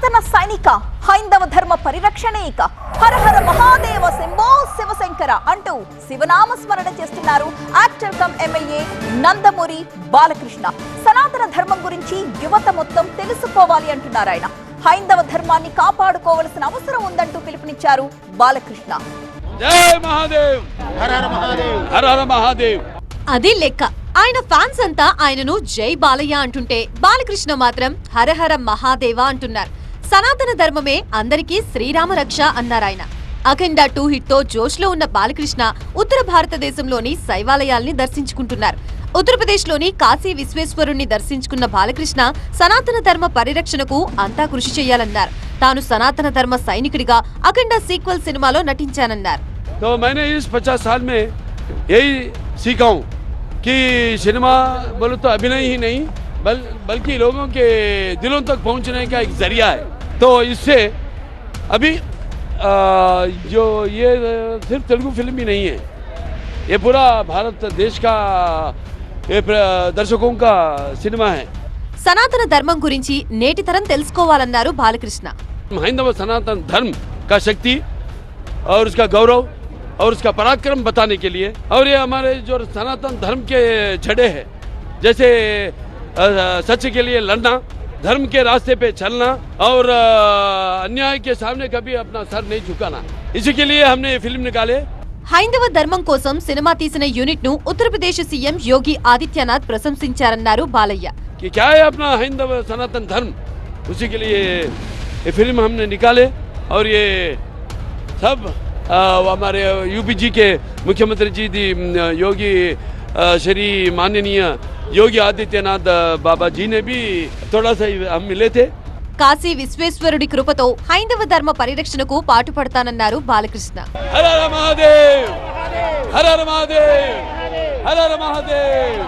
సనాతన సైనిక హైందవ ధర్మ పరిరక్షణేక హర హర మహాదేవ శంభో శివశంకర అంటూ శివనామ స్మరణ చేస్తున్నారు actor come MLA Nandamuri Balakrishna. సనాతన ధర్మం గురించి యువత మొత్తం తెలుసుకోవాలి అంటున్నారు ఆయన. హైందవ ధర్మాన్ని కాపాడుకోవాల్సిన అవసరం ఉందంటూ పిలుపునిచ్చారు బాలకృష్ణ. జై మహాదేవ్, హర హర మహాదేవ్, హర హర మహాదేవ్. అది లెక్క. ఆయన ఫ్యాన్స్ అంతా ఆయనను జై బాలయ్య అంటుంటే బాలకృష్ణ మాత్రం హరహర మహాదేవ అంటున్నారు. సనాతన ధర్మమే అందరికీ శ్రీరామ రక్ష అన్నారాయన. అఖండ 2 హిట్ తో జోష్ లో ఉన్న బాలకృష్ణ ఉత్తర భారతదేశంలోని శైవాలయాల్ని దర్శించుకుంటున్నారు. ఉత్తరప్రదేశ్ లోని కాశీ విశ్వేశ్వరుణ్ణి దర్శించుకున్న బాలకృష్ణ సనాతన ధర్మ పరిరక్షణకు అంతా కృషి చేయాలన్నారు. తాను సనాతన ధర్మ సైనికుడిగా అఖండ సీక్వెల్ సినిమాలో నటించానన్నారు. तो मैंने इस 50 साल में यही सीखा हूँ कि सिनेमा बोलो तो अभिनय ही नहीं बल्कि लोगों के दिलों तक पहुँचने का एक जरिया है. तो इससे अभी जो ये सिर्फ तेलुगु फिल्म ही नहीं है, ये पूरा भारत देश का ये दर्शकों का सिनेमा है. సనాతన ధర్మం గురించి నేటి తరం తెలుసుకోవాలన్నారు బాలకృష్ణ. हिंदू सनातन धर्म का शक्ति और उसका गौरव और उसका पराक्रम बताने के लिए, और ये हमारे जो सनातन धर्म के झंडे हैं, जैसे सच के लिए लड़ना, धर्म के रास्ते पे चलना और अन्याय के सामने कभी अपना सर नहीं झुकाना, इसी के लिए हमने ये फिल्म निकाले. హైందవ ధర్మం కోసం సినిమా తీసిన యూనిట్ ను ఉత్తరప్రదేశ్ సీఎం యోగి ఆదిత్యనాథ్ ప్రశంసించారన్నారు బాలయ్య. कि क्या है अपना हिंदू सनातन धर्म, उसी के लिए ये फिल्म हमने निकाले. और ये सब हमारे यूपी जी के मुख्यमंत्री जी योगी श्री माननीय योगी आदित्यनाथ बाबा जी ने भी थोड़ा सा हम मिले थे. కాశీ విశ్వేశ్వరుడి కృపతో హైందవ ధర్మ పరిరక్షణకు పాటుపడతానన్నారు బాలకృష్ణ. హర హర మహాదేవ్, హర హర మహాదేవ్, హర హర మహాదేవ్.